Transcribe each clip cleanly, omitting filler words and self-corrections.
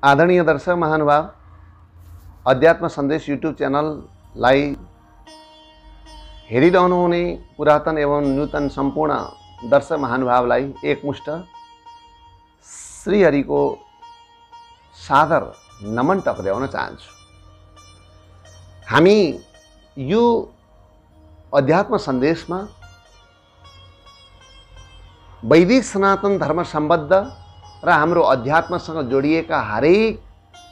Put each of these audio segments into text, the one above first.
आदरणीय दर्शक महानुभाव, अध्यात्म सन्देश युट्युब च्यानललाई हेरिरहनुहुने पुरातन एवं नूतन सम्पूर्ण दर्शक महानुभावलाई एकमुष्ट श्रीहरिको सादर नमन टक्र्याउन चाहन्छु। हामी यो अध्यात्म सन्देशमा वैदिक सनातन धर्म सम्बद्ध र हाम्रो अध्यात्मसँग जोडिएका हरेक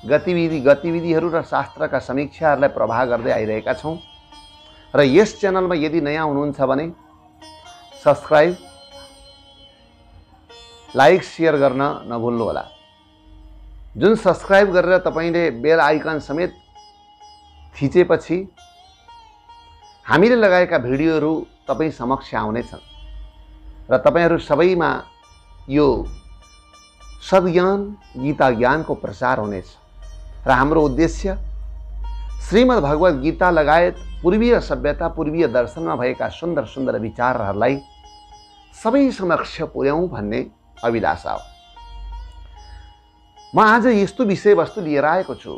गतिविधिहरू र शास्त्रका समीक्षाहरूलाई प्रभाव गर्दै आइरहेका छौँ। र यस च्यानलमा यदि नयाँ हुनुहुन्छ भने सब्स्क्राइब, लाइक, सेयर गर्न नभुल्नुहोला। जुन सब्स्क्राइब गरेर तपाईले बेल आइकन समेत थिचेपछि हामीले लगाएका भिडियोहरू तपाईँ समक्ष आउनेछन् र तपाईहरू सबैमा यो सद्ज्ञान गीता ज्ञानको प्रचार हुनेछ। र हाम्रो उद्देश्य श्रीमद् भगवत गीता लगायत पूर्वीय सभ्यता, पूर्वीय दर्शनमा भएका सुन्दर सुन्दर विचारहरूलाई सबै समक्ष पुर्याउँ भन्ने अभिलाषा हो। म आज यस्तो विषयवस्तु लिएर आएको छु,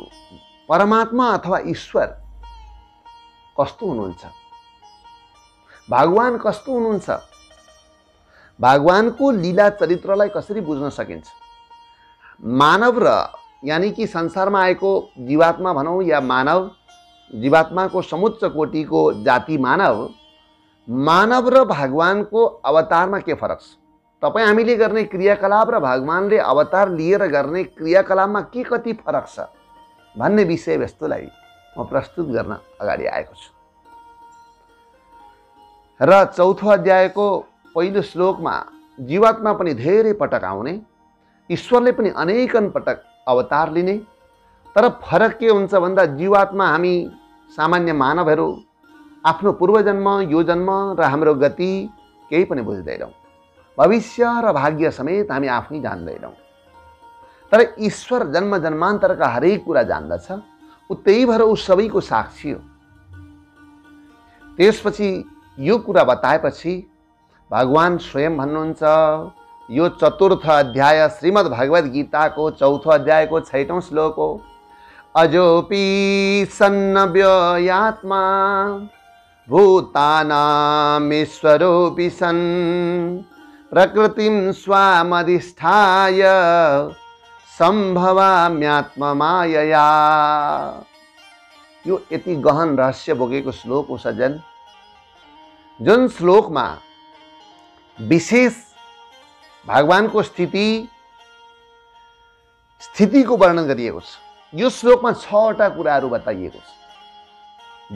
परमात्मा अथवा ईश्वर कस्तो हुनुहुन्छ, भगवान कस्तो हुनुहुन्छ, भगवानको लीला चरित्रलाई कसरी बुझ्न सकिन्छ। मानव र यानी कि संसारमा आएको जीवात्मा भनौँ या मानव, जीवात्माको समुच्च कोटिको जाति मानव र भगवानको अवतारमा के फरक छ, तपाईँ हामीले गर्ने क्रियाकलाप र भगवानले अवतार लिएर गर्ने क्रियाकलापमा के कति फरक छ भन्ने विषयवस्तुलाई म प्रस्तुत गर्न अगाडि आएको छु। र चौथो अध्यायको पहिलो श्लोकमा जीवात्मा पनि धेरै पटक आउने, ईश्वरले पनि अनेकन पटक अवतार लिने, तर फरक के हुन्छ भन्दा जीवात्मा हामी सामान्य मानवहरू आफ्नो पूर्वजन्म, यो जन्म र हाम्रो गति केही पनि बुझ्दैनौँ, भविष्य र भाग्य समेत हामी आफै जान्दैनौँ। तर ईश्वर जन्म जन्मान्तरका हरेक कुरा जान्दछ, ऊ त्यही भएर ऊ सबैको साक्षी हो। त्यसपछि यो कुरा बताएपछि भगवान स्वयं भन्नुहुन्छ, यो चतुर्थ अध्याय श्रीमद् भगवत गीताको चौथो अध्यायको 6औं श्लोक हो। अजोपि सन्नव्ययात्मा भूतानामीश्वरोऽपि सन् प्रकृतिं स्वामधिष्ठाय सम्भवाम्यात्ममायया। यो यति गहन रहस्य बोकेको श्लोक हो सज्जन, जुन श्लोकमा विशेष भगवानको स्थितिको वर्णन गरिएको छ। यो श्लोकमा 6वटा कुराहरू बताइएको छ,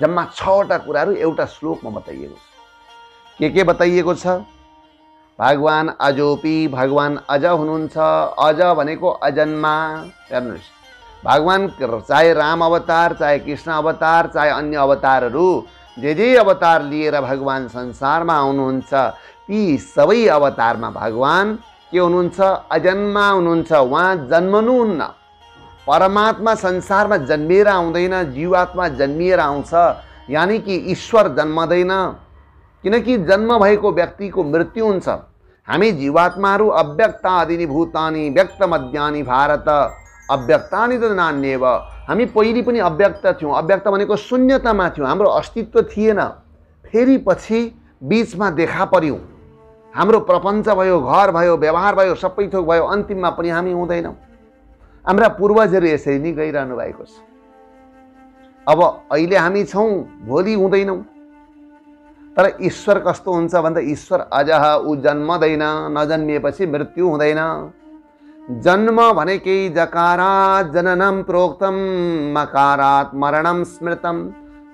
जम्मा 6वटा कुराहरू एउटा श्लोकमा बताइएको छ। के बताइएको छ? भगवान अजोपि, भगवान अज हुनुहुन्छ। अज भनेको अजन्मा। हेर्नुहोस्, भगवान चाहे राम अवतार, चाहे कृष्ण अवतार, चाहे अन्य अवतारहरू, जे अवतार लिएर भगवान संसारमा आउनुहुन्छ, ती सबै अवतारमा भगवान के हुनुहुन्छ? अजन्मा हुनुहुन्छ। उहाँ जन्मनुहुन्न। परमात्मा संसारमा जन्मिएर आउँदैन, जीवात्मा जन्मिएर आउँछ। यानी कि ईश्वर जन्मदैन, किनकि जन्म भएको व्यक्तिको मृत्यु हुन्छ। हामी जीवात्माहरू अव्यक्तादीनि भूतानि व्यक्तमद्यानि भारत अव्यक्तानि त नान्येव। हामी पहिले पनि अव्यक्त थियौँ। अव्यक्त भनेको शून्यतामा थियौँ, हाम्रो अस्तित्व थिएन। फेरि पछि बीचमा देखा पर्यौँ, हाम्रो प्रपञ्च भयो, घर भयो, व्यवहार भयो, सबै थोक भयो, अन्तिममा पनि हामी हुँदैनौँ। हाम्रा पूर्वजहरू यसरी नै गइरहनु भएको छ। अब अहिले हामी छौँ, भोलि हुँदैनौँ। तर ईश्वर कस्तो हुन्छ भन्दा ईश्वर अजः, ऊ जन्मदैन, नजन्मिएपछि मृत्यु हुँदैन। जन्म भनेकै जकारात् जननम प्रोक्तम मकारात् मरणम स्मृतम।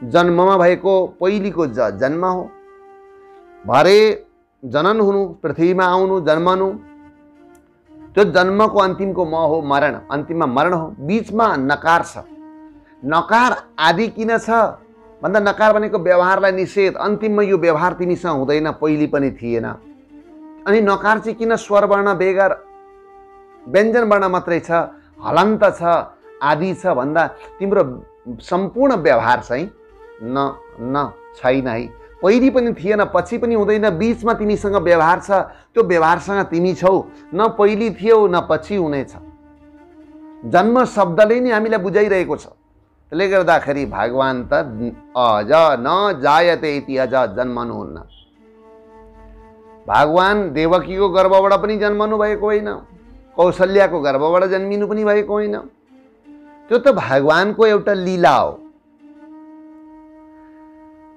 जन्ममा भएको पहिलीको जन्म हो, भरे जनन हुनु, पृथ्वीमा आउनु, जन्मनु। त्यो जन्मको अन्तिमको म हो मरण, अन्तिममा मरण हो। बीचमा नकार छ। नकार आदि किन छ भन्दा नकार भनेको व्यवहारलाई निषेध। अन्तिममा यो व्यवहार तिमीसँग हुँदैन, पहिले पनि थिएन। अनि नकार चाहिँ किन स्वर वर्ण बेगर व्यञ्जन वर्ण मात्रै छ, हलन्त छ, आदि छ भन्दा तिम्रो सम्पूर्ण व्यवहार चाहिँ न छैन है। पहिले पनि थिएन, पछि पनि हुँदैन, बीचमा तिमीसँग व्यवहार छ। त्यो व्यवहारसँग तिमी छौ, न पहिले थियौ न पछि हुनेछ। जन्म शब्दले नै हामीलाई बुझाइरहेको छ। त्यसले गर्दाखेरि भगवान त अज न जायते इति अज जन्मनुहुन्न। भगवान देवकीको गर्भबाट पनि जन्मनु भएको होइन, कौशल्याको गर्भबाट जन्मिनु पनि भएको होइन। त्यो त भगवानको एउटा लीला हो।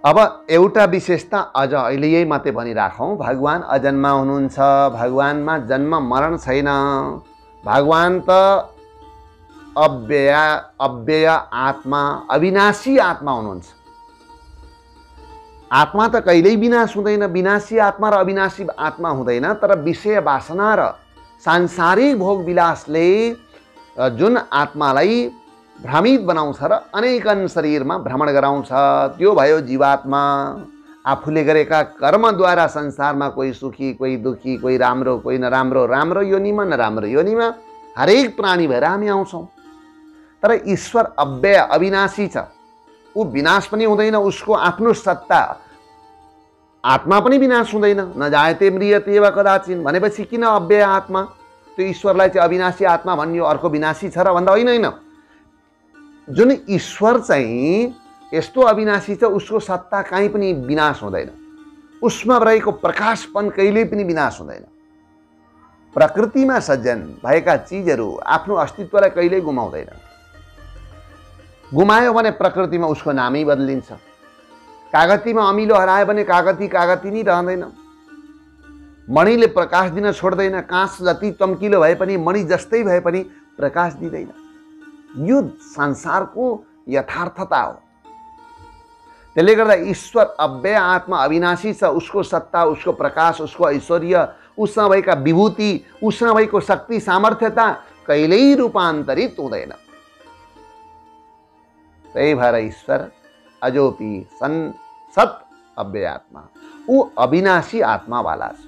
अब एउटा विशेषता अझ अहिले यही मात्रै भनिराखौँ, भगवान अजन्मा हुनुहुन्छ, भगवानमा जन्म मरण छैन। भगवान त अव्यय आत्मा, अविनाशी आत्मा हुनुहुन्छ। आत्मा त कहिल्यै विनाश हुँदैन, विनाशी आत्मा र अविनाशी आत्मा हुँदैन। तर विषय वासना र सांसारिक भोग विलासले जुन आत्मालाई भ्रमित बनाउँछ र अनेकन शरीरमा भ्रमण गराउँछ, त्यो भयो जीवात्मा। आफूले गरेका कर्मद्वारा संसारमा कोही सुखी, कोही दुखी, कोही राम्रो, कोही नराम्रो, राम्रो योनिमा नराम्रो योनिमा हरेक प्राणी भएर हामी आउँछौँ। तर ईश्वर अव्यय अविनाशी छ, ऊ विनाश पनि हुँदैन, उसको आफ्नो सत्ता। आत्मा पनि विनाश हुँदैन, न जायते म्रियते वा कदाचिन भनेपछि किन अव्यय आत्मा? त्यो ईश्वरलाई चाहिँ अविनाशी आत्मा भनियो, अर्को विनाशी छ र भन्दा होइन। होइन, जुन ईश्वर चाहिँ यस्तो अविनाशी छ, उसको सत्ता कहीँ पनि विनाश हुँदैन, उसमा रहेको प्रकाशपन कहिल्यै पनि विनाश हुँदैन। प्रकृतिमा सज्जन भएका चिजहरू आफ्नो अस्तित्वलाई कहिल्यै गुमाउँदैन। गुमायो भने प्रकृतिमा उसको नामै बदलिन्छ। कागतीमा अमिलो हरायो भने कागती नै रहँदैन। मणिले प्रकाश दिन छोड्दैन, काँस जति चम्किलो भए पनि, मणि जस्तै भए पनि प्रकाश दिँदैन। यो संसारको यथार्थता हो। त्यसले गर्दा ईश्वर अव्यय आत्मा अविनाशी छ, उसको सत्ता, उसको प्रकाश, उसको ऐश्वर्य, उसमा भएका विभूति, उसमा भएको शक्ति सामर्थ्यता कहिल्यै रूपान्तरित हुँदैन। त्यही भएर ईश्वर अजोपि सन् सत अव्यय आत्मा, ऊ अविनाशी आत्मावाला छ।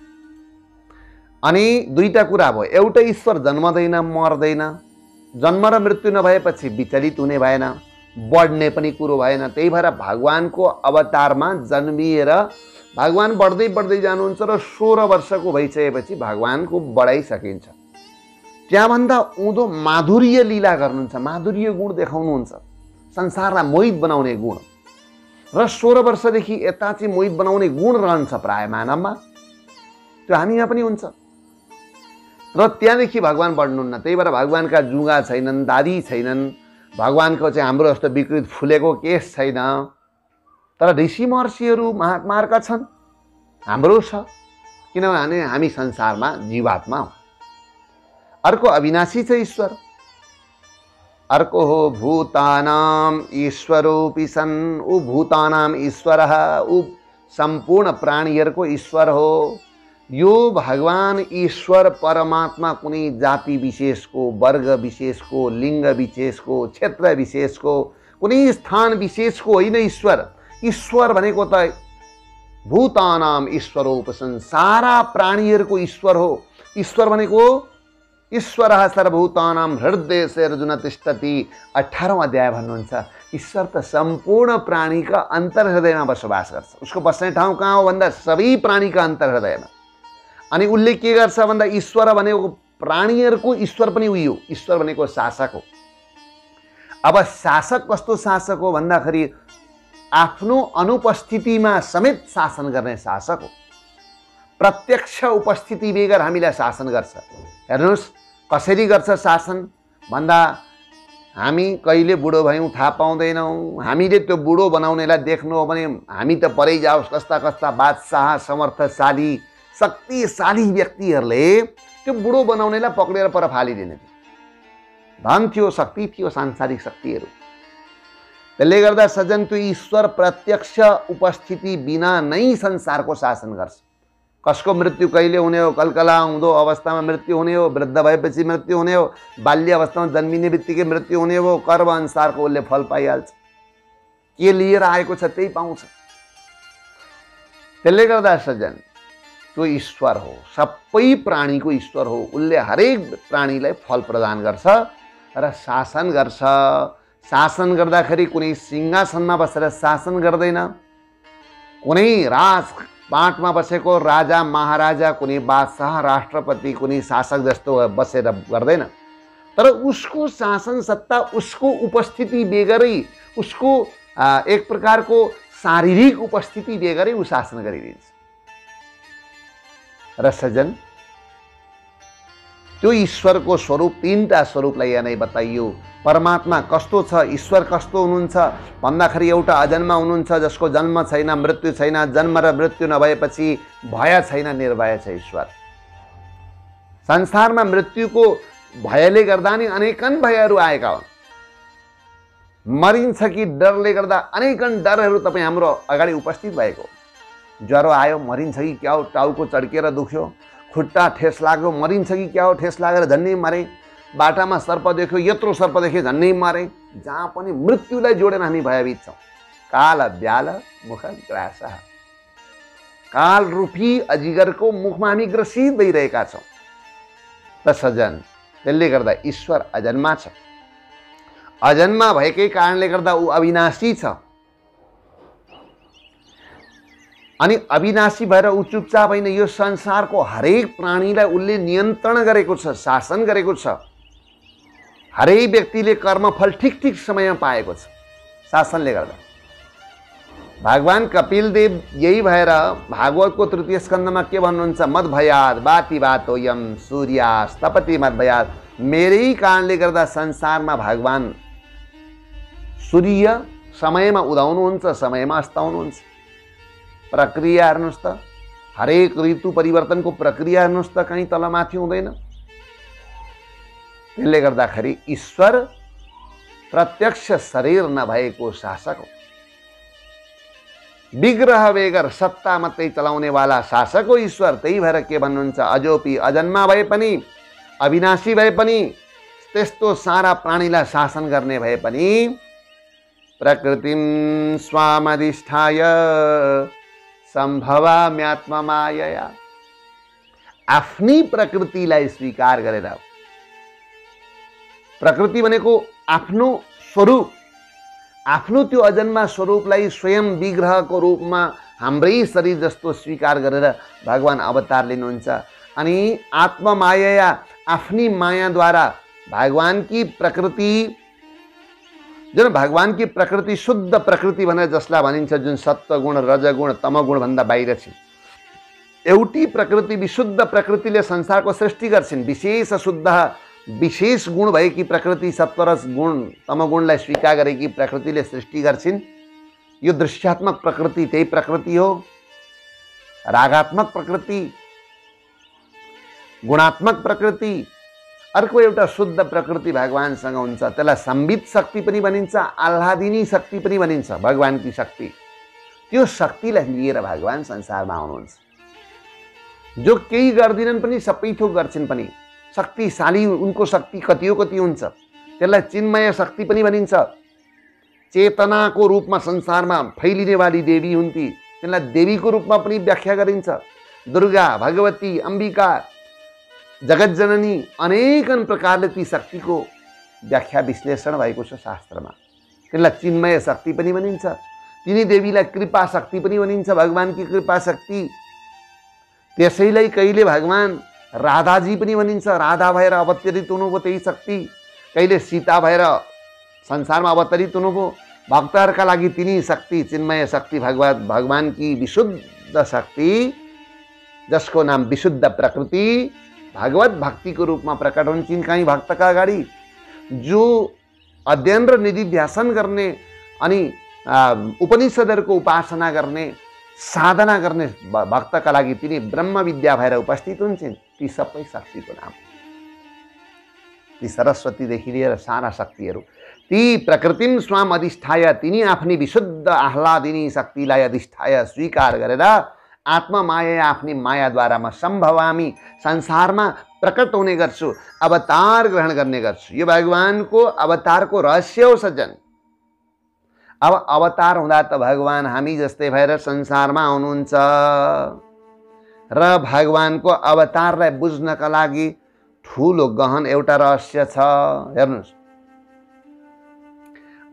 अनि दुईटा कुरा भयो, एउटा ईश्वर जन्मदैन मर्दैन, जन्म र मृत्यु नभएपछि विचलित हुने भएन, बढ्ने पनि कुरो भएन। त्यही भएर भगवानको अवतारमा जन्मिएर भगवान बढ्दै बढ्दै जानुहुन्छ र 16 वर्षको भइसकेपछि भगवानको बढाइ सकिन्छ। त्यहाँभन्दा उँधो माधुर्य लीला गर्नुहुन्छ, माधुर्य गुण देखाउनुहुन्छ, संसारलाई मोहित बनाउने गुण। र 16 वर्षदेखि यता चाहिँ मोहित बनाउने गुण रहन्छ प्राय मानवमा, त्यो हामीमा पनि हुन्छ। र त्यहाँदेखि भगवान बढ्नुहुन्न। त्यही भएर भगवानका जुगा छैनन्, दादी छैनन्, भगवानको चाहिँ हाम्रो जस्तो विकृत फुलेको केस छैन। तर ऋषि महर्षिहरू महात्माहरूका छन्, हाम्रो छ, किनभने हामी संसारमा जीवात्मा हौँ। अर्को अविनाशी छ ईश्वर, अर्को हो भूतानाम ईश्वरोऽपि सन्, ऊ भूतानाम ईश्वरः, ऊ सम्पूर्ण प्राणीहरूको ईश्वर हो। यो भगवान ईश्वर परमात्मा कुनै जाति विशेषको, वर्ग विशेषको, लिङ्ग विशेषको, क्षेत्र विशेषको, कुनै स्थान विशेषको होइन। ईश्वर ईश्वर भनेको त भूतानाम ईश्वरोपसन्, सारा प्राणीहरूको ईश्वर हो। ईश्वर भनेको ईश्वरः सर्वभूतानां हृदयेषु अर्जुन तिष्ठति, 18औं अध्याय भन्नुहुन्छ। ईश्वर त सम्पूर्ण प्राणीका अन्तर्हृदयमा बसोबास गर्छ। उसको बस्ने ठाउँ कहाँ हो भन्दा सबै प्राणीका अन्तर्हृदयमा। अनि उसले के गर्छ भन्दा ईश्वर भनेको प्राणीहरूको ईश्वर पनि उही हो, ईश्वर भनेको शासक हो। अब शासक कस्तो शासक हो भन्दाखेरि आफ्नो अनुपस्थितिमा समेत शासन गर्ने शासक हो। प्रत्यक्ष उपस्थिति बेगर हामीलाई शासन गर्छ। हेर्नुहोस् कसरी गर्छ शासन भन्दा, हामी कहिले बुढो भयौँ थाहा पाउँदैनौँ। हामीले त्यो बुढो बनाउनेलाई देख्नु हो भने हामी त परै जाओस्, कस्ता कस्ता बादशाह, समर्थशाली, शक्तिशाली व्यक्तिहरूले त्यो बुढो बनाउनेलाई पक्रेर पर फालिदिने थियो। धन थियो, शक्ति थियो, सांसारिक शक्तिहरू। त्यसले गर्दा सज्जन त्यो ईश्वर प्रत्यक्ष उपस्थिति बिना नै संसारको शासन गर्छ। कसको मृत्यु कहिले हुने हो, कलकला आउँदो अवस्थामा मृत्यु हुने हो, वृद्ध भएपछि मृत्यु हुने हो, बाल्य अवस्थामा जन्मिने बित्तिकै मृत्यु हुने हो, कर्म अनुसारको उसले फल पाइहाल्छ। के लिएर आएको छ त्यही पाउँछ। त्यसले गर्दा सज्जन त्यो ईश्वर हो, सबै प्राणीको ईश्वर हो। उसले हरेक प्राणीलाई फल प्रदान गर्छ र शासन गर्छ। शासन गर्दाखेरि कुनै सिंहासनमा बसेर शासन गर्दैन, कुनै राजपाटमा बसेको राजा महाराजा, कुनै बादशाह, राष्ट्रपति, कुनै शासक जस्तो बसेर गर्दैन। तर उसको शासन सत्ता उसको उपस्थिति बेगरै उसको एक प्रकारको शारीरिक उपस्थिति बेगरै ऊ शासन गरिदिन्छ। र सज्जन, त्यो ईश्वरको स्वरूप तीनटा स्वरूपलाई यहाँ नै बताइयो। परमात्मा कस्तो छ, ईश्वर कस्तो हुनुहुन्छ भन्दाखेरि एउटा अजन्मा हुनुहुन्छ, जसको जन्म छैन, मृत्यु छैन, जन्म र मृत्यु नभएपछि भय छैन, निर्भय छ ईश्वर। संसारमा मृत्युको भयले गर्दा नि अनेकन भयहरू आएका हुन्। मरिन्छ कि डरले गर्दा अनेकन डरहरू तपाईँ हाम्रो अगाडि उपस्थित भएको। ज्वरो आयो, मरिन्छ कि क्या हो, टाउको चड्केर दुख्यो, खुट्टा ठेस लाग्यो, मरिन्छ कि क्या हो, ठेस लागेर झन्नै मरे, बाटामा सर्प देख्यो, यत्रो सर्प देख्यो, झन्नै मरे। जहाँ पनि मृत्युलाई जोडेर हामी भयभीत छौँ। काल ब्याल मुख ग्रास, काल रूपी अजिगरको मुखमा हामी ग्रसित भइरहेका छौँ। त सज्जन, त्यसले गर्दा ईश्वर अजन्मा छ। अजन्मा भएकै कारणले गर्दा ऊ अविनाशी छ। अनि अविनाशी भएर ऊ चुपचाप होइन, यो संसारको हरेक प्राणीलाई उसले नियन्त्रण गरेको छ, शासन गरेको छ। हरेक व्यक्तिले कर्मफल ठिक ठिक समयमा पाएको छ शासनले गर्दा। भगवान कपिल देव यही भएर भागवतको तृतीय स्कन्धमा के भन्नुहुन्छ, मद भयाद बाति बातोयम सूर्यास्तपति मद भयाद। मेरै कारणले गर्दा संसारमा भगवान सूर्य समयमा उदाउनुहुन्छ, समयमा अस्ताउनुहुन्छ। प्रक्रिया हेर्नुहोस् त, हरेक ऋतु परिवर्तनको प्रक्रिया हेर्नुहोस् त, कहीँ तलमाथि हुँदैन। त्यसले गर्दाखेरि ईश्वर प्रत्यक्ष शरीर नभएको शासक हो। विग्रह बेगर सत्ता मात्रै चलाउनेवाला शासक हो ईश्वर। त्यही भएर के भन्नुहुन्छ, अजोपि अजन्मा भए पनि, अविनाशी भए पनि, त्यस्तो सारा प्राणीलाई शासन गर्ने भए पनि, प्रकृतिम स्वामधिष्ठाय सम्भवाम्यात्ममायया, आफ्नी प्रकृतिलाई स्वीकार गरेर, प्रकृति भनेको आफ्नो स्वरूप, आफ्नो त्यो अजन्मा स्वरूपलाई स्वयं विग्रहको रूपमा हाम्रै शरीर जस्तो स्वीकार गरेर भगवान अवतार लिनुहुन्छ। अनि आत्ममाया, आफ्नी मायाद्वारा भगवान की प्रकृति, जुन भगवान की प्रकृति शुद्ध प्रकृति भनेर जसलाई भनिन्छ, जुन सत्वगुण रजगुण तमगुण भन्दा बाहिर छ, एउटी प्रकृति विशुद्ध प्रकृतिले संसारको सृष्टि गर्छिन्। विशेष शुद्ध विशेष गुण भएकी प्रकृति, सत्वरज गुण तमगुणलाई स्वीकार गरेकी प्रकृतिले सृष्टि गर्छिन्। यो दृश्यात्मक प्रकृति त्यही प्रकृति हो। रागात्मक प्रकृति, गुणात्मक प्रकृति, अर्को एउटा शुद्ध प्रकृति भगवानसँग हुन्छ। त्यसलाई सम्बित शक्ति पनि भनिन्छ, आह्लादिनी शक्ति पनि भनिन्छ। भगवानकी शक्ति, त्यो शक्तिलाई लिएर भगवान संसारमा आउनुहुन्छ। जो केही गर्दिनन् पनि सबै थोक गर्छिन् पनि। शक्तिशाली उनको शक्ति कति हो कति हुन्छ। त्यसलाई चिन्मय शक्ति पनि भनिन्छ। चेतनाको रूपमा संसारमा फैलिनेवाली देवी हुन्थी, त्यसलाई देवीको रूपमा पनि व्याख्या गरिन्छ। दुर्गा, भगवती, अम्बिका, जगतजननी, अनेकन प्रकारले ती शक्तिको व्याख्या विश्लेषण भएको छ शास्त्रमा। त्यसलाई चिन्मय शक्ति पनि भनिन्छ। तिनी देवीलाई कृपा शक्ति पनि भनिन्छ, भगवानकी कृपा शक्ति। त्यसैलाई कहिले भगवान राधाजी पनि भनिन्छ, राधा भएर अवतरित हुनुभयो त्यही शक्ति। कहिले सीता भएर संसारमा अवतरित हुनुभयो। भक्तहरूका लागि तिनी शक्ति, चिन्मय शक्ति, भगवानकी विशुद्ध शक्ति, जसको नाम विशुद्ध प्रकृति, भगवत भक्तिको रूपमा प्रकट हुन्छन् कहीँ भक्तका अगाडि। जो अध्ययन र निधिध्यासन गर्ने अनि उपनिषदहरूको उपासना गर्ने, साधना गर्ने भक्तका लागि तिनी ब्रह्म विद्या भएर उपस्थित हुन्छन्। ती सबै शक्तिको नाम, ती सरस्वतीदेखि लिएर सारा शक्तिहरू, ती प्रकृतिम स्वाम अधिष्ठाय, तिनी आफ्नी विशुद्ध आह्लादिनी शक्तिलाई अधिष्ठाय स्वीकार गरेर आत्ममाया, आफ्नी मायाद्वारा म सम्भवामी, संसारमा प्रकट हुने गर्छु, अवतार ग्रहण गर्ने गर्छु। यो भगवानको अवतारको रहस्य हो सज्जन। अब अवतार हुँदा त भगवान हामी जस्तै भएर संसारमा आउनुहुन्छ र भगवानको अवतारलाई बुझ्नका लागि ठुलो गहन एउटा रहस्य छ। हेर्नुहोस्,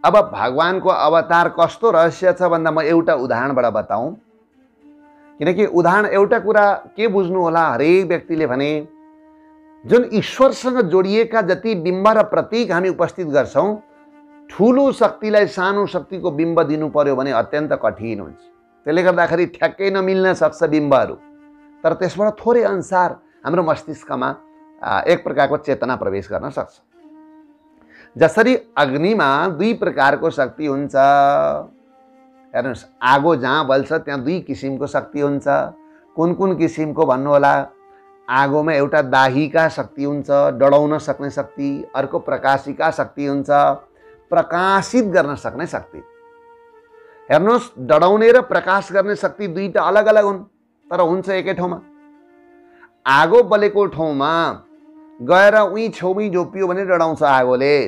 अब भगवानको अवतार कस्तो रहस्य छ भन्दा म एउटा उदाहरणबाट बताऊँ। किनकि उदाहरण एउटा कुरा के बुझ्नु होला हरेक व्यक्तिले भने, जुन ईश्वरसँग जोडिएका जति बिम्ब र प्रतीक हामी उपस्थित गर्छौं, ठुलो शक्तिलाई सानो शक्तिको बिम्ब दिनु पर्यो भने अत्यन्त कठिन हुन्छ। त्यसले गर्दाखेरि ठ्याक्कै नमिल्न सक्छ बिम्बहरू, तर त्यसबाट थोरै अनुसार हाम्रो मस्तिष्कमा एक प्रकारको चेतना प्रवेश गर्न सक्छ। जसरी अग्निमा दुई प्रकारको शक्ति हुन्छ, हेर्नुहोस्, आगो जहाँ बल्छ त्यहाँ दुई किसिमको शक्ति हुन्छ। कुन कुन किसिमको भन्नु होला? आगोमा एउटा दाहीका शक्ति हुन्छ, डढाउन सक्ने शक्ति, अर्को प्रकाशिका शक्ति हुन्छ, प्रकाशित गर्न सक्ने शक्ति। हेर्नुहोस्, डढाउने र प्रकाश गर्ने शक्ति दुईटा अलग अलग हुन्, तर हुन्छ एकै ठाउँमा। आगो बलेको ठाउँमा गएर उही छेउमै जोपियो भने डढाउँछ आगोले,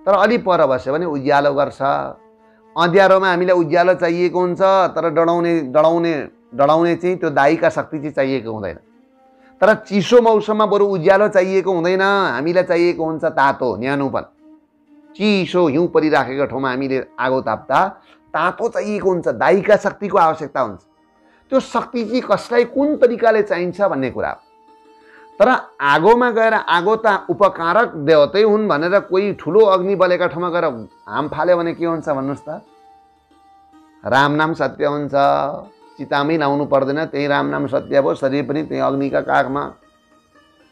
तर अलि पर बस्यो भने उज्यालो गर्छ। अँध्यारोमा हामीलाई उज्यालो चाहिएको हुन्छ, तर डढाउने चाहिँ त्यो दाहीका शक्ति चाहिँ चाहिएको हुँदैन। तर चिसो मौसममा बरु उज्यालो चाहिएको हुँदैन, हामीलाई चाहिएको हुन्छ तातो, न्यानोपन। चिसो हिउँ परिराखेको ठाउँमा हामीले आगो ताप्दा तातो चाहिएको हुन्छ, दाहीका शक्तिको आवश्यकता हुन्छ। त्यो शक्ति चाहिँ कसलाई कुन तरिकाले चाहिन्छ भन्ने कुरा। तर आगोमा गएर, आगो त उपकारक देवतै हुन् भनेर कोही ठुलो अग्नि बलेका ठाउँमा गएर हाम फाल्यो भने के हुन्छ भन्नुहोस् त? राम नाम सत्य हुन्छ, चितामै लाउनु पर्दैन, त्यही राम नाम सत्य भयो, शरीर पनि त्यही अग्निका काखमा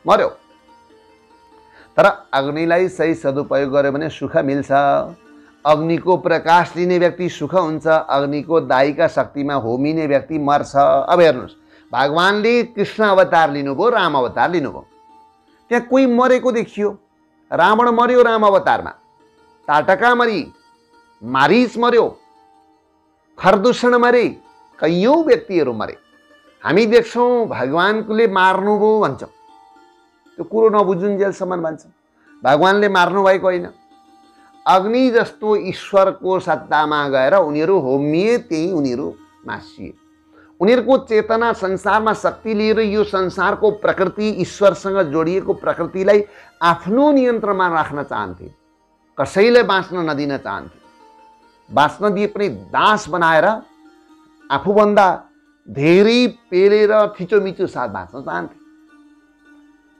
मर्यो। तर अग्निलाई सही सदुपयोग गर्यो भने सुख मिल्छ। अग्निको प्रकाश लिने व्यक्ति सुख हुन्छ, अग्निको दाहीका शक्तिमा होमिने व्यक्ति मर्छ। अब हेर्नुहोस्, भगवानले कृष्ण अवतार लिनुभयो, राम अवतार लिनुभयो, त्यहाँ कोही मरेको देखियो। रावण मर्यो राम अवतारमा, ताटका मरी, मारीच मर्यो, खरदूषण मरे, कैयौं व्यक्तिहरू मरे। हामी देख्छौँ भगवानले मार्नुभयो भन्छौँ, त्यो कुरो नबुझुन्जेलसम्म भन्छौँ भगवानले मार्नु भएको होइन। अग्नि जस्तो ईश्वरको सत्तामा गएर उनीहरू होमिए, त्यही उनीहरू मासिए। उनीहरूको चेतना संसारमा शक्ति लिएर यो संसारको प्रकृति, ईश्वरसँग जोडिएको प्रकृतिलाई आफ्नो नियन्त्रणमा राख्न चाहन्थे, कसैले बाँच्न नदिन चाहन्थे। बाँच्न दिए पनि दास बनाएर आफूभन्दा धेरै पेलेर थिचोमिचो साथ बाँच्न चाहन्थे।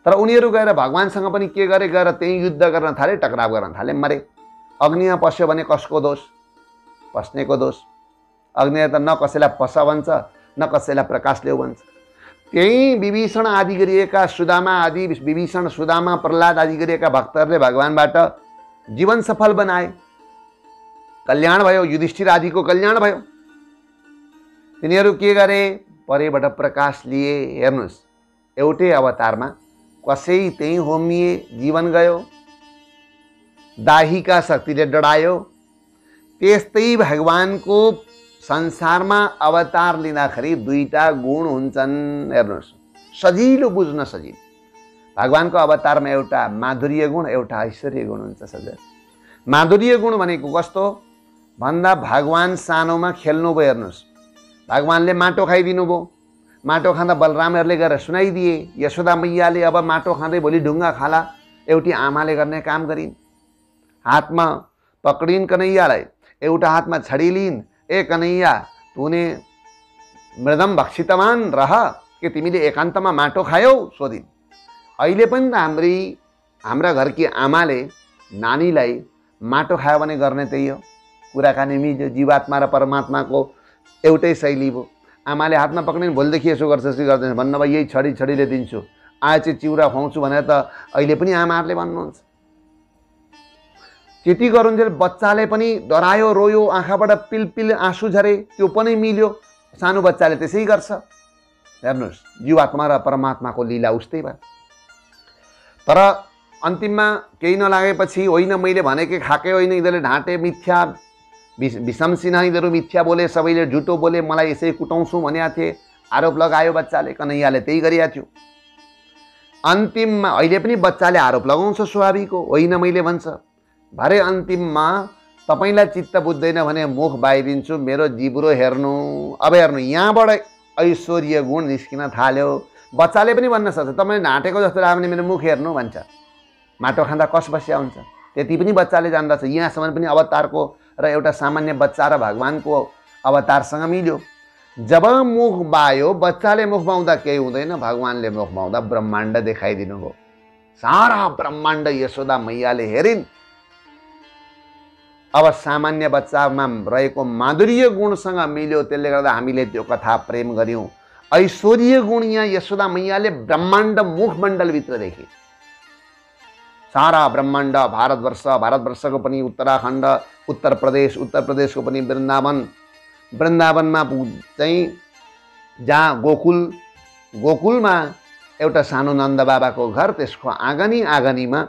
तर उनीहरू गएर भगवानसँग पनि के गरे? गएर त्यही युद्ध गर्न थाले, टकराव गर्न थाले, मरे। अग्निमा पस्यो भने कसको दोष? पस्नेको दोष। अग्निले त न कसैलाई पस भन्छ, न कसैलाई प्रकाश ल्याऊ भन्छ। त्यही विभीषण आदि गरिएका सुदामा आदि, विभीषण, सुदामा, प्रहलाद आदि गरिएका भक्तहरूले भगवानबाट जीवन सफल बनाए, कल्याण भयो, युधिष्ठिर आदिको कल्याण भयो। तिनीहरू के गरे? परैबाट प्रकाश लिए। हेर्नुहोस्, एउटै अवतारमा कसै त्यही होमिए, जीवन गयो, दाहीका शक्तिले डढायो। त्यस्तै भगवानको संसारमा अवतार लिँदाखेरि दुईटा गुण हुन्छन्। हेर्नुहोस्, सजिलो बुझ्न सजिलो। भगवानको अवतारमा एउटा माधुर्य गुण, एउटा ऐश्वर्य गुण हुन्छ। सजिलो माधुर्य गुण भनेको कस्तो भन्दा, भगवान सानोमा खेल्नुभयो। हेर्नुहोस्, भगवानले माटो खाइदिनु भयो, माटो खाँदा बलरामहरूले गएर सुनाइदिए। यशोदा मैयाले अब माटो खाँदै भोलि ढुङ्गा खाला, एउटी आमाले गर्ने काम गरिन्। हातमा पक्रिन् कन्हैयालाई, एउटा हातमा छडी लिइन्। ए कन्हैया, तूने मृदम भक्षितवान रह कि तिमीले एकान्तमा माटो खायौ सोधिन्। अहिले पनि त हाम्रा घरकी आमाले नानीलाई माटो खायो भने गर्ने त्यही हो, कुराकानी मिल्यो। जीवात्मा र परमात्माको एउटै शैली भयो। आमाले हातमा पक्रिन्, भोलिदेखि यसो गर्छ, यसो गर्दैन भन्नु भयो, यही छडीले दिन्छु, आज चाहिँ चिउरा खुवाउँछु भनेर त अहिले पनि आमाहरूले भन्नुहुन्छ। त्यति गरुन्जेल बच्चाले पनि डरायो, रोयो, आँखाबाट पिलपिल आँसु झरे, त्यो पनि मिल्यो। सानो बच्चाले त्यसै गर्छ। हेर्नुहोस्, जीवात्मा र परमात्माको लीला उस्तै भयो। तर अन्तिममा केही नलागेपछि, होइन मैले भनेकै खाएकै होइन, यिनीहरूले ढाँटे, मिथ्या विषमसिन यिनीहरू मिथ्या बोले, सबैले झुटो बोले, मलाई यसै कुटाउँछु भनेको थिए, आरोप लगायो बच्चाले। कन्हैयाले त्यही गरिरहेको थियो। अन्तिममा अहिले पनि बच्चाले आरोप लगाउँछ, स्वाभाविक हो, होइन मैले भन्छ। भरे अन्तिममा तपाईलाई चित्त बुझ्दैन भने मुख बाहिदिन्छु, मेरो जिब्रो हेर्नु। अब हेर्नु, यहाँबाट ऐश्वर्य गुण निस्किन थाल्यो। बच्चाले पनि भन्न सक्छ, तपाईले ढाँटेको जस्तो लाग्यो भने मेरो मुख हेर्नु भन्छ। माटो खाँदा कस बस्या हुन्छ, त्यति पनि बच्चाले जान्दछ। यहाँसम्म पनि अवतारको र एउटा सामान्य बच्चा र भगवानको अवतारसँग मिल्यो। जब मुख बायो, बच्चाले मुख बाउँदा केही हुँदैन, भगवानले मुख बाउँदा ब्रह्माण्ड देखाइदिनु भयो। सारा ब्रह्माण्ड यशोदा मैयाले हेरिन्। अब सामान्य बच्चामा रहेको माधुर्य गुणसँग मिल्यो, त्यसले गर्दा हामीले त्यो कथा प्रेम गर्यौं। ऐश्वर्य गुण यहाँ यशोदा मैयाले ब्रह्माण्ड मुखमण्डलभित्र देखे। सारा ब्रह्माण्ड, भारतवर्ष, भारतवर्षको पनि उत्तराखण्ड, उत्तर प्रदेशको पनि वृन्दावन, वृन्दावनमा चाहिँ जहाँ गोकुलमा एउटा सानो नन्द बाबाको घर, त्यसको आँगनीमा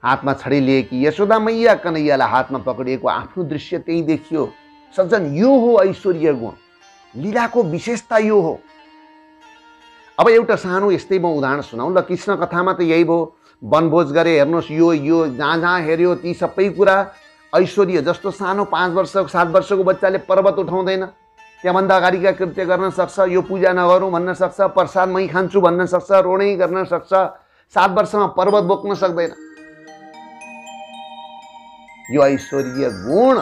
हातमा छडी लिएकी यशोदा मैया कन्हैयालाई हातमा पक्रिएको आफ्नो दृश्य त्यही देखियो। सज्जन, यो हो ऐश्वर्य गुण, लीलाको विशेषता यो हो। अब एउटा सानो यस्तै म उदाहरण सुनाउँ ल। कृष्ण कथामा त यही भयो, वनभोज गरे, हेर्नुहोस् यो जहाँ जहाँ हेऱ्यो ती सबै कुरा ऐश्वर्य। जस्तो सानो 5 वर्षको 7 वर्षको बच्चाले पर्वत उठाउँदैन, त्यहाँभन्दा अगाडिका कृत्य गर्न सक्छ, यो पूजा नगरौँ भन्न सक्छ, प्रसाद मै खान्छु भन्न सक्छ, रोनै गर्न सक्छ। 7 वर्षमा पर्वत बोक्न सक्दैन। यो ऐश्वर्य गुण,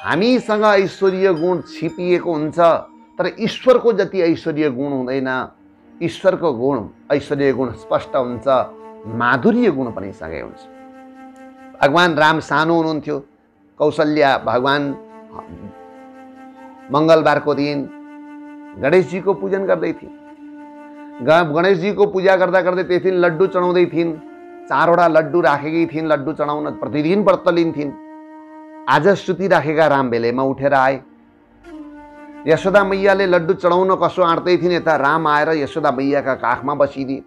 हामीसँग ऐश्वर्य गुण छिपिएको हुन्छ, तर ईश्वरको जति ऐश्वर्य गुण हुँदैन। ईश्वरको गुण, ऐश्वर्य गुण स्पष्ट हुन्छ, माधुर्य गुण पनि सँगै हुन्छ। भगवान राम सानो हुनुहुन्थ्यो, कौशल्या भगवान मंगलबारको दिन गणेशजीको पूजन गर्दै थिइन्। गणेशजीको पूजा गर्दा गर्दै त्यस दिन लड्डु चढाउँदै थिइन्। 4 वटा लड्डु राखेकी थिइन् लड्डु चढाउन, प्रतिदिन व्रत लिन्थिन्। आज सुती राखेका राम बेलैमा उठेर आए। यशोदा मैयाले लड्डु चढाउन कसो आँट्दै थिइन्, यता राम आएर यशोदा मैयाका काखमा बसिदिए।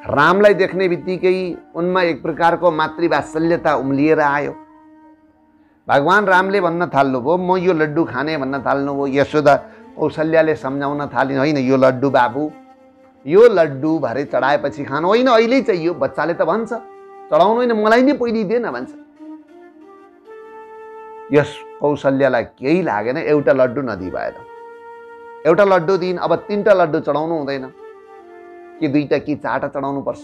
रामलाई देख्ने बित्तिकै उनमा एक प्रकारको मातृवात्सल्यता उम्लिएर आयो। भगवान रामले भन्न थाल्नुभयो, म यो लड्डु खाने भन्न थाल्नुभयो। यशोदा कौशल्याले सम्झाउन थालिन्, होइन यो लड्डु बाबु, यो लड्डु भरे चढाएपछि खानु होइन, अहिले चाहियो। बच्चाले त भन्छ चढाउनु होइन, मलाई नै पहिले दे न भन्छ। यस कौशल्यालाई केही लागेन, एउटा लड्डु नदिई भएन। एउटा लड्डु दिइन्, अब 3टा लड्डु चढाउनु हुँदैन कि 2टा कि 4टा चढाउनु पर्छ।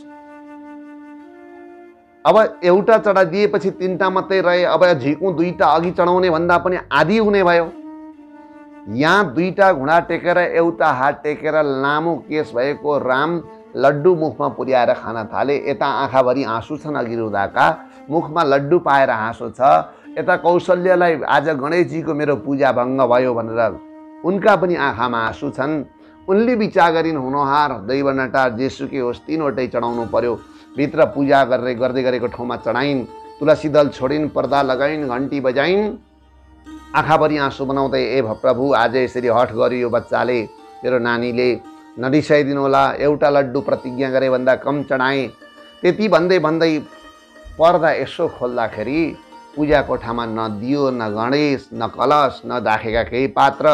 अब एउटा चढाइदिएपछि 3टा मात्रै रहे। अब झिकौँ 2टा अघि चढाउने भन्दा पनि आधी हुने भयो। यहाँ 2टा घुँडा टेकेर एउटा हात टेकेर लामो केस भएको राम लड्डु मुखमा पुर्याएर खान थाले। यता आँखाभरि आँसु छन् अघि रुँदाका, मुखमा लड्डु पाएर हाँसो छ। यता कौशल्यालाई आज गणेशजीको मेरो पूजा भङ्ग भयो भनेर उनका पनि आँखामा आँसु छन्। उनले विचार गरिन्, हुनहार दैवनटा जेसुकै होस् 3वटै चढाउनु पर्यो। भित्र पूजा गर्दै गरेको ठाउँमा चढाइन्, तुलसी दल छोडिन्, पर्दा लगाइन्, घन्टी बजाइन्। आँखाभरि आँसु बनाउँदै, ए प्रभु आज यसरी हठ गर्यो यो बच्चाले, मेरो नानीले, नरिसाइदिनु होला, एउटा लड्डु प्रतिज्ञा गरे भन्दा कम चढाएँ। त्यति भन्दै भन्दै पर्दा यसो खोल्दाखेरि पूजा कोठामा न दियो, न गणेश, न कलश, न राखेका केही पात्र।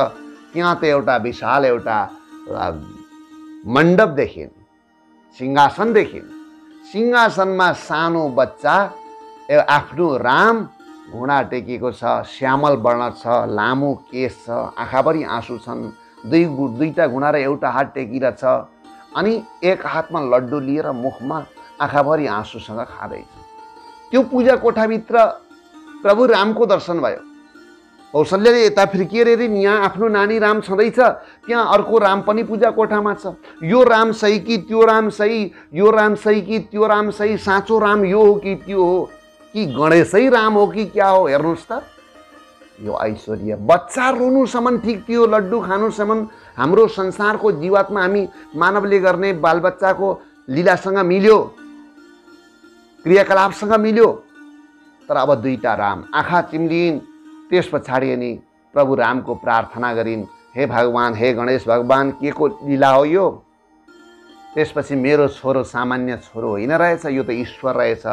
त्यहाँ त एउटा विशाल एउटा मण्डप देखिन्, सिंहासन देखिन्। सिंहासनमा सानो बच्चा आफ्नो राम घुँडा टेकेको छ, श्यामल वर्ण छ, लामो केश छ, आँखाभरि आँसु छन्, 2टा घुँडा र एउटा हात टेकिरहेछ। अनि एक हातमा लड्डु लिएर मुखमा आँखाभरि आँसुसँग खाँदैछ। त्यो पूजा कोठाभित्र प्रभु रामको दर्शन भयो। कौशल्याले यता फिर्किएर हेरिन्, यहाँ आफ्नो नानी राम छँदैछ, त्यहाँ अर्को राम पनि पूजा कोठामा छ। यो राम सही कि त्यो राम सही, यो राम सही कि त्यो राम सही, साँचो राम यो हो कि त्यो हो, कि गणेशै राम हो कि क्या हो? हेर्नुहोस् त, यो ऐश्वर्य। बच्चा रोनुसम्म ठिक थियो, लड्डु खानुसम्म हाम्रो संसारको जीवात्मा हामी मानवले गर्ने बालबच्चाको लीलासँग मिल्यो, क्रियाकलापसँग मिल्यो। तर अब 2टा राम आँखा चिम्लिन्। त्यस पछाडि अनि प्रभु रामको प्रार्थना गरिन्, हे भगवान, हे गणेश भगवान, के को लीला हो यो? त्यसपछि मेरो छोरो सामान्य छोरो होइन रहेछ, यो त ईश्वर रहेछ।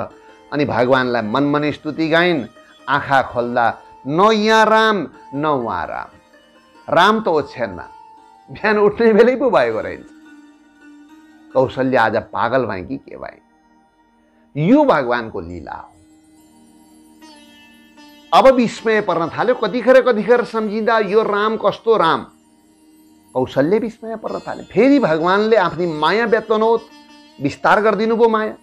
अनि भगवानलाई मनमनै स्तुति गाइन्। आँखा खोल्दा न यहाँ राम न उहाँ राम, राम त ओछ्यानमा। बिहान उठ्ने बेलै पो भएको रहेछ। कौशल्या आज पागल भए कि के भए? यो भगवानको लीला हो। अब विस्मय पर्न थाल्यो। कतिखेर सम्झिँदा यो राम कस्तो राम? कौशल्य विस्मय पर्न थाल्यो। फेरि भगवानले आफ्नी माया व्यक्तनोत विस्तार गरिदिनु भयो माया।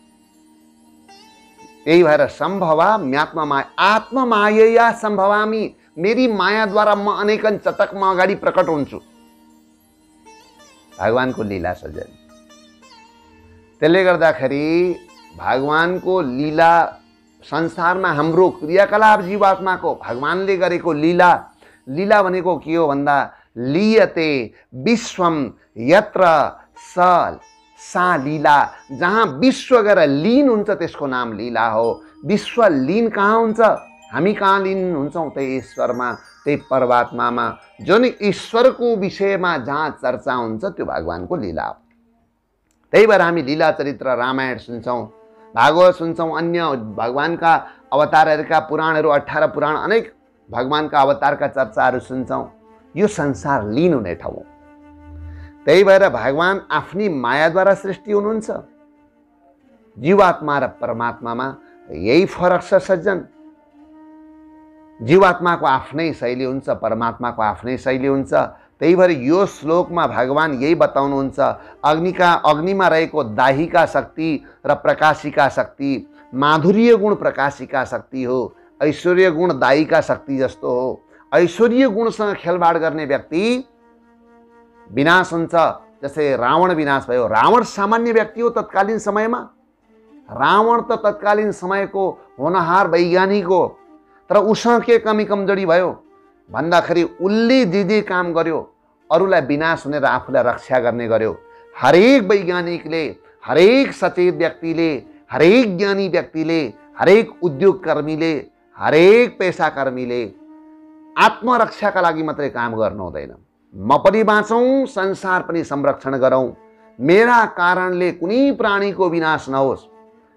यही भएर सम्भवा म्यात्ममाया आत्ममायया सम्भवामी मेरी मायाद्वारा म अनेकन चटकमा अगाडि प्रकट हुन्छु। भगवानको लीला सजन। त्यसले गर्दाखेरि भगवानको लीला संसारमा हाम्रो क्रियाकलाप जीवात्माको भगवानले गरेको लीला, लीला भनेको के हो भन्दा लीयते विश्वम यत्र सा लीला, जहाँ विश्व गएर लीन हुन्छ त्यसको नाम लीला हो। विश्व लीन कहाँ हुन्छ? हामी कहाँ लीन हुन्छौँ? त्यही ईश्वरमा, त्यही परमात्मामा, जुन ईश्वरको विषयमा जहाँ चर्चा हुन्छ त्यो भगवानको लीला हो। त्यही भएर हामी लीला चरित्र रामायण सुन्छौँ, भागवत सुन्छौँ, अन्य भगवानका अवतारहरूका पुराणहरू 18 पुराण अनेक भगवानका अवतारका चर्चाहरू सुन्छौँ। यो संसार लीन हुने ठाउँ हो। त्यही भएर भगवान आफ्नी मायाद्वारा सृष्टि हुनुहुन्छ। जीवात्मा र परमात्मामा यही फरक छ सज्जन। जीवात्माको आफ्नै शैली हुन्छ, परमात्माको आफ्नै शैली हुन्छ। त्यही भएर यो श्लोकमा भगवान यही बताउनुहुन्छ, अग्निमा रहेको दाहिका शक्ति र प्रकाशिका शक्ति माधुर्य गुण प्रकाशिका शक्ति हो, ऐश्वर्य गुण दाहिका शक्ति जस्तो हो। ऐश्वर्य गुणसँग खेलबाड गर्ने व्यक्ति विनाश हुन्छ। जस्तै रावण विनाश भयो। रावण सामान्य व्यक्ति हो तत्कालीन समयमा। रावण त तत्कालीन समयको होनहार वैज्ञानिक हो, तर उसँग के कमी कमजोरी भयो भन्दाखेरि उसले जे काम गर्यो अरूलाई विनाश हुने र आफूलाई रक्षा गर्ने गर्यो। हरेक वैज्ञानिकले, हरेक सचेत व्यक्तिले, हरेक ज्ञानी व्यक्तिले, हरेक उद्योगकर्मीले, हरेक पेसाकर्मीले आत्मरक्षाका लागि मात्रै काम गर्नु हुँदैन। म पनि बाँचौँ, संसार पनि संरक्षण गरौँ, मेरा कारणले कुनै प्राणीको विनाश नहोस्,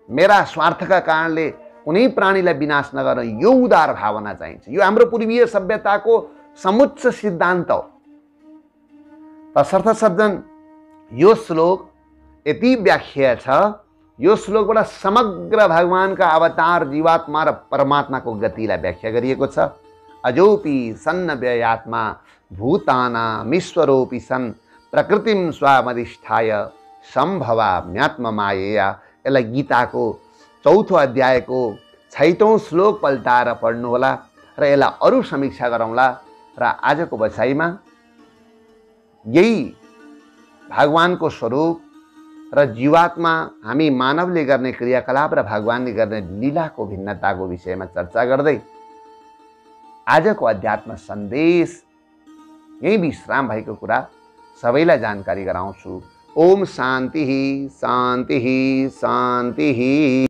मेरा स्वार्थका कारणले कुनै प्राणीलाई विनाश नगर्न, यो उदार भावना चाहिन्छ। यो हाम्रो पूर्वीय सभ्यताको समुच्च सिद्धान्त हो। तसर्थ सज्जन यो श्लोक यति व्याख्या छ, यो श्लोकबाट समग्र भगवानका अवतार जीवात्मा र परमात्माको गतिलाई व्याख्या गरिएको छ। अजोपि सन्नव्ययात्मा भूतानामीश्वरोपि सन् प्रकृतिम स्वामधिष्ठाय सम्भवाम्यात्ममायया। यसलाई गीताको 4औं अध्यायको 6औं श्लोक पल्टाएर पढ्नुहोला र यसलाई अरू समीक्षा गरौँला। र आजको बसाइमा यही भगवानको स्वरूप र जीवात्मा, हामी मानवले गर्ने क्रियाकलाप र भगवानले गर्ने लीलाको भिन्नताको विषयमा चर्चा गर्दै आजको अध्यात्म सन्देश यही विश्राम भएको कुरा सबैलाई जानकारी गराउँछु। ओम शान्ति शान्ति शान्ति।